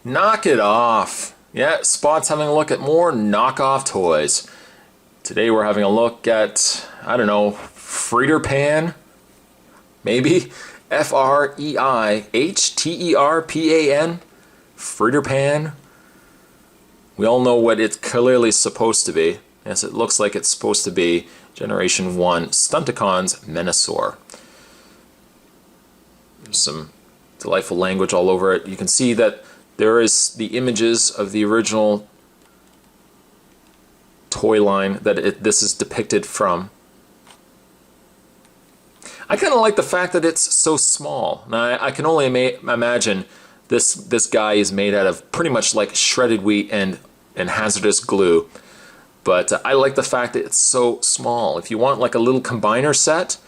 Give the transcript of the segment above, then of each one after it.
Knock it off. Yeah, Spot's having a look at more knockoff toys. Today we're having a look at, I don't know, Freihterpan? Maybe? Freihterpan? Freihterpan? We all know what it's clearly supposed to be. Yes, it looks like it's supposed to be Generation 1 Stunticons Menasor. There's some delightful language all over it. You can see that there is the images of the original toy line that this is depicted from. I kind of like the fact that it's so small. Now, I can only imagine this guy is made out of pretty much like shredded wheat and hazardous glue. But I like the fact that it's so small. If you want like a little combiner set,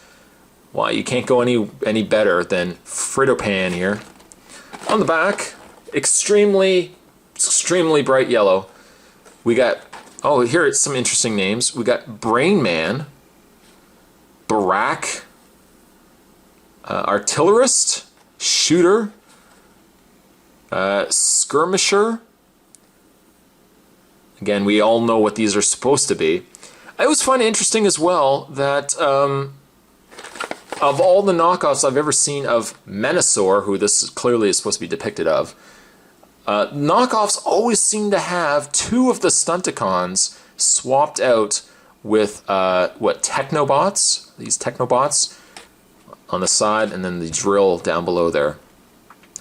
well, you can't go any better than Freihterpan here. On the back, extremely bright yellow. We got, oh, here are some interesting names. We got Brain Man, Barack, Artillerist, Shooter, Skirmisher. Again, we all know what these are supposed to be. I always find it interesting as well that of all the knockoffs I've ever seen of Menasor, who this clearly is supposed to be depicted of, knockoffs always seem to have two of the Stunticons swapped out with what, Technobots? These Technobots on the side, and then the drill down below there.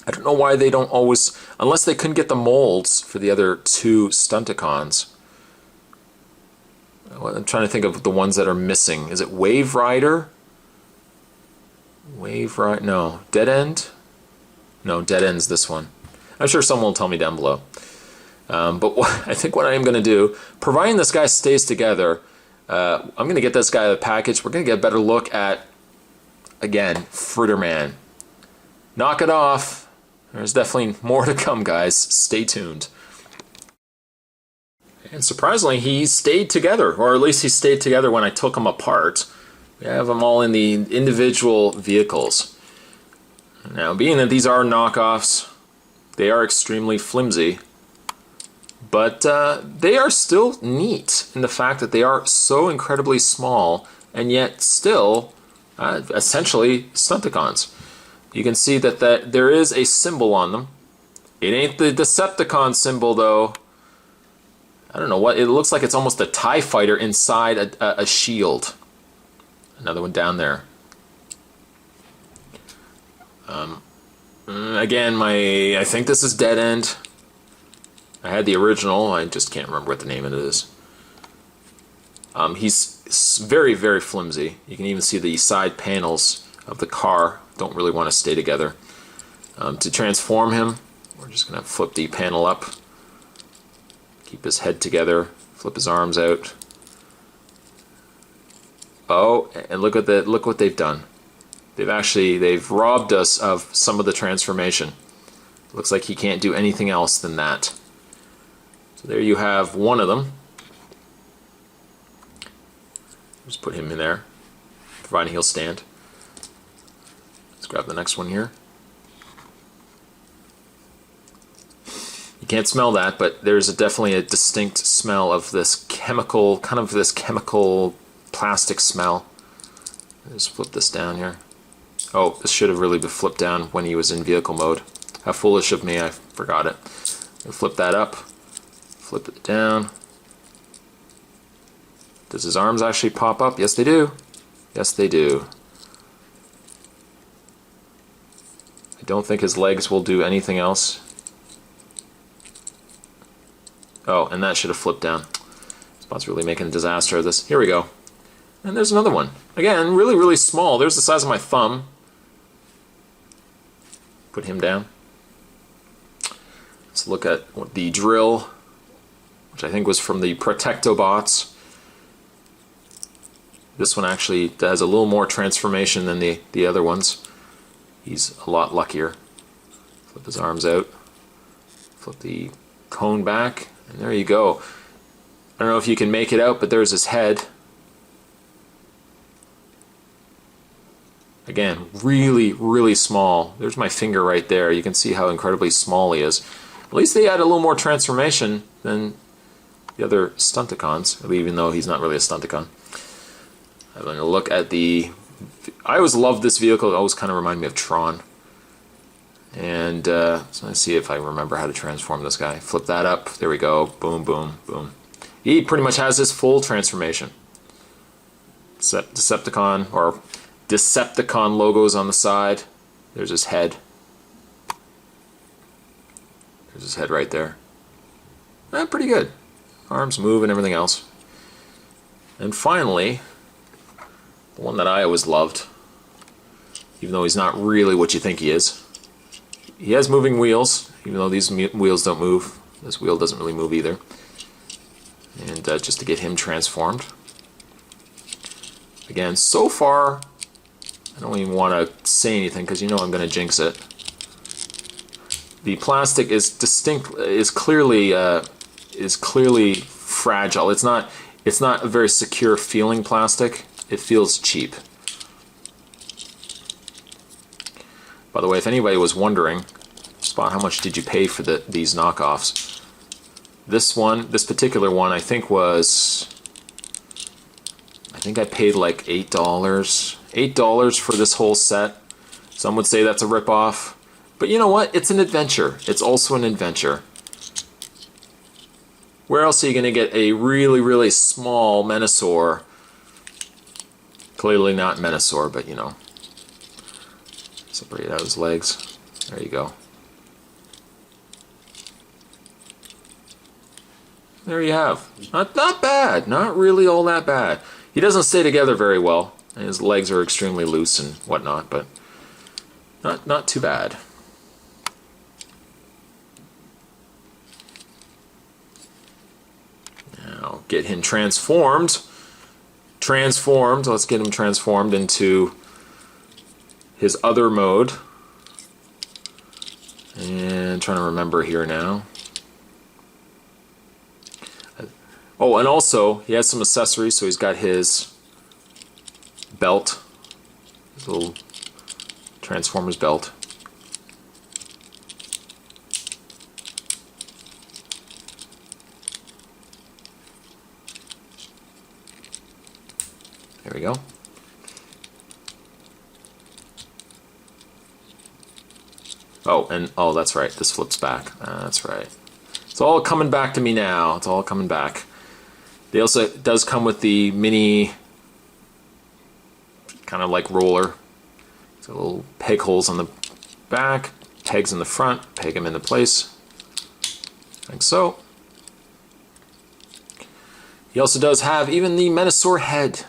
I don't know why they don't always, unless they couldn't get the molds for the other two Stunticons. I'm trying to think of the ones that are missing. Is it Wave Rider? Wave Rider? No. Dead End? No, Dead End's this one. I'm sure someone will tell me down below. But I think what I am going to do, providing this guy stays together, I'm going to get this guy a package. We're going to get a better look at, again, Freihterpan. Knock it off. There's definitely more to come, guys. Stay tuned. And surprisingly, he stayed together, or at least he stayed together when I took them apart. We have them all in the individual vehicles. Now, being that these are knockoffs, they are extremely flimsy, but they are still neat in the fact that they are so incredibly small and yet still essentially Stunticons. You can see that there is a symbol on them. It ain't the Decepticon symbol though. I don't know what, it looks like it's almost a TIE fighter inside a shield. Another one down there. Again, I think this is Dead End. I had the original, I just can't remember what the name of it is. He's very, very flimsy. You can even see the side panels of the car don't really want to stay together. To transform him, we're just going to flip the panel up, keep his head together, flip his arms out. Oh, and look what they've done. They've robbed us of some of the transformation. Looks like he can't do anything else than that. So there you have one of them. Just put him in there, providing he'll stand. Let's grab the next one here. You can't smell that, but there's definitely a distinct smell of this chemical, kind of this chemical plastic smell. Just flip this down here. Oh, this should have really been flipped down when he was in vehicle mode. How foolish of me, I forgot it. Flip that up, flip it down. Does his arms actually pop up? Yes, they do. Yes, they do. I don't think his legs will do anything else. Oh, and that should have flipped down. Spot's really making a disaster of this. Here we go. And there's another one. Again, really, really small. There's the size of my thumb. Put him down. Let's look at the drill, which I think was from the Protectobots. This one actually has a little more transformation than the other ones. He's a lot luckier. Flip his arms out. Flip the cone back, and there you go. I don't know if you can make it out, but there's his head. Again, really, really small. There's my finger right there. You can see how incredibly small he is. At least they had a little more transformation than the other Stunticons, even though he's not really a Stunticon. I'm going to look at the... I always loved this vehicle. It always kind of reminded me of Tron. And so let's see if I remember how to transform this guy. Flip that up. There we go. Boom, boom, boom. He pretty much has his full transformation. Decepticon logos on the side. There's his head. There's his head right there. Pretty good. Arms move and everything else. And finally, the one that I always loved, even though he's not really what you think he is. He has moving wheels, even though these wheels don't move. This wheel doesn't really move either. And just to get him transformed. Again, so far, I don't even want to say anything because you know I'm going to jinx it. The plastic is clearly fragile. It's not a very secure feeling plastic. It feels cheap. By the way, if anybody was wondering, Spot, how much did you pay for these knockoffs? This particular one, I think I paid like $8. $8 for this whole set. Some would say that's a ripoff. But you know what? It's an adventure. It's also an adventure. Where else are you going to get a really, really small Menasor? Clearly not Menasor, but you know. Separate out his legs. There you go. There you have. Not bad. Not really all that bad. He doesn't stay together very well. And his legs are extremely loose and whatnot, but not too bad. Now get him transformed. Let's get him transformed into his other mode. And trying to remember here now. Oh, and also he has some accessories, so he's got his belt, his little Transformers belt. There we go. Oh, that's right. This flips back. That's right. It's all coming back to me now. It's all coming back. They also does come with the mini kind of like roller. So little peg holes on the back, pegs in the front, peg them into place, like so. He also does have even the Menasor head.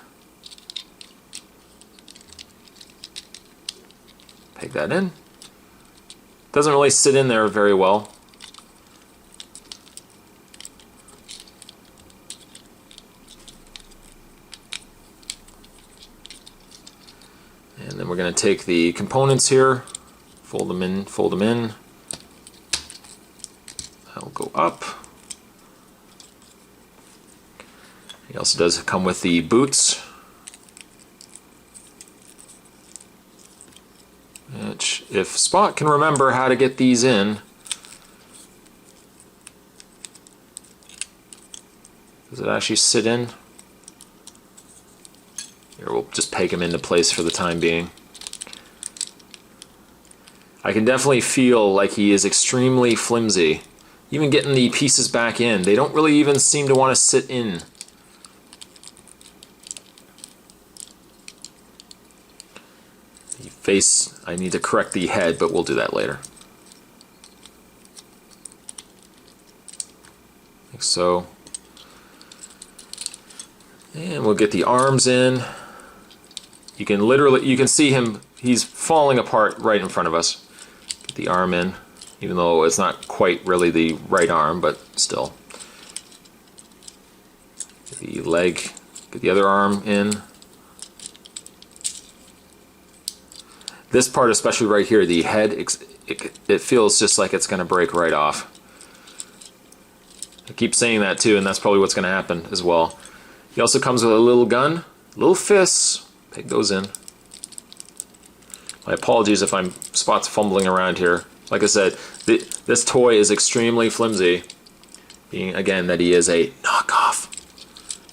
Peg that in. Doesn't really sit in there very well. And then we're going to take the components here, fold them in. That'll go up. He also does come with the boots, which, if Spot can remember how to get these in, does it actually sit in? Here, we'll just peg them into place for the time being. I can definitely feel like he is extremely flimsy. Even getting the pieces back in, they don't really even seem to want to sit in. The face, I need to correct the head, but we'll do that later. Like so. And we'll get the arms in. You can see him, he's falling apart right in front of us. Get the arm in, even though it's not quite really the right arm, but still. Get the leg, get the other arm in. This part, especially right here, the head, it feels just like it's going to break right off. I keep saying that too, and that's probably what's going to happen as well. He also comes with a little gun, little fists. Peg those in. My apologies if I'm spots fumbling around here. Like I said, this toy is extremely flimsy, being again that he is a knockoff.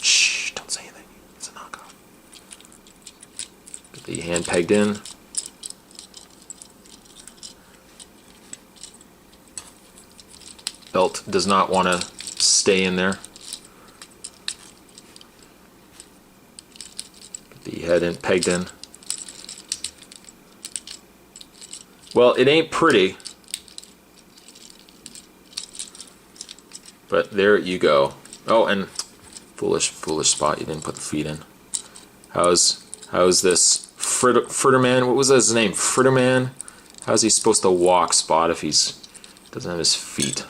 Shh, don't say anything. It's a knockoff. Get the hand pegged in. Belt does not want to stay in there. Get the head in, pegged in. Well, it ain't pretty, but there you go. Oh, and foolish spot, you didn't put the feet in. How's this Freihterpan? What was his name? Freihterpan? How's he supposed to walk, Spot, if he's doesn't have his feet?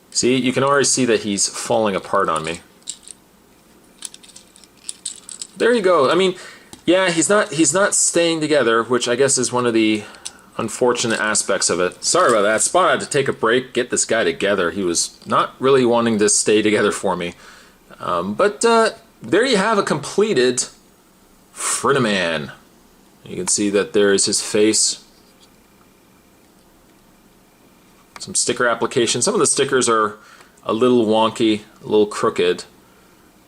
See, you can already see that he's falling apart on me. There you go. I mean, yeah, he's not staying together, which I guess is one of the unfortunate aspects of it. Sorry about that. Spot had to take a break, get this guy together. He was not really wanting to stay together for me. But there you have a completed Freihterpan. You can see that there is his face. Some sticker application. Some of the stickers are a little wonky, a little crooked,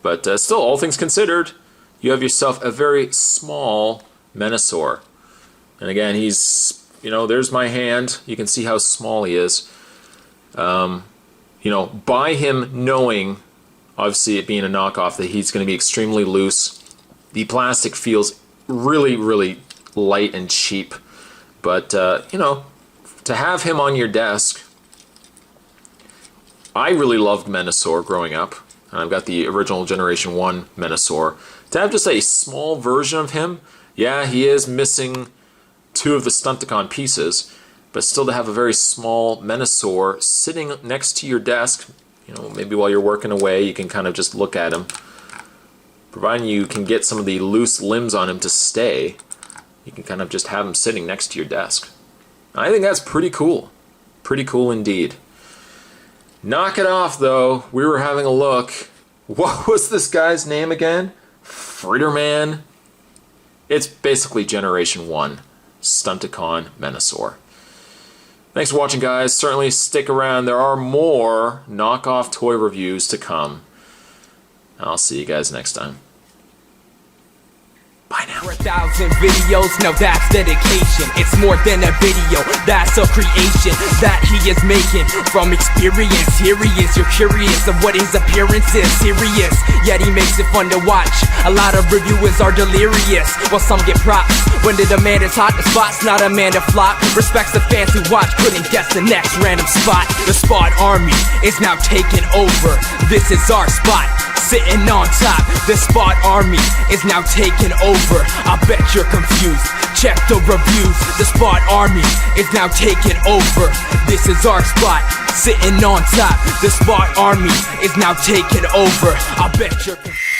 but still, all things considered, you have yourself a very small Menasor. And again, he's, you know, there's my hand. You can see how small he is. You know, by him knowing, obviously it being a knockoff, that he's going to be extremely loose. The plastic feels really, really light and cheap. But, you know, to have him on your desk, I really loved Menasor growing up. I've got the original Generation 1 Menasor. To have just a small version of him, yeah, he is missing 2 of the Stunticon pieces, but still to have a very small Menasor sitting next to your desk, you know, maybe while you're working away, you can kind of just look at him. Providing you can get some of the loose limbs on him to stay, you can kind of just have him sitting next to your desk. I think that's pretty cool. Pretty cool indeed. Knock it off, though. We were having a look. What was this guy's name again? Freihterpan? It's basically Generation 1 Stunticon Menasor. Thanks for watching, guys. Certainly stick around. There are more knockoff toy reviews to come. I'll see you guys next time. Bye now. 1,000 videos, now that's dedication. It's more than a video, that's a creation that he is making from experience. Here he is, you're curious of what his appearance is. Serious, yet he makes it fun to watch. A lot of reviewers are delirious, while some get props. When the demand is hot, the spot's not a man to flop. Respects the fans who watch, couldn't guess the next random spot. The Spot Army is now taking over. This is our spot, sitting on top. The Spot Army is now taking over. I bet you're confused. Check the reviews. The Spot Army is now taking over. This is our spot, sitting on top. The Spot Army is now taking over. I bet you're confused.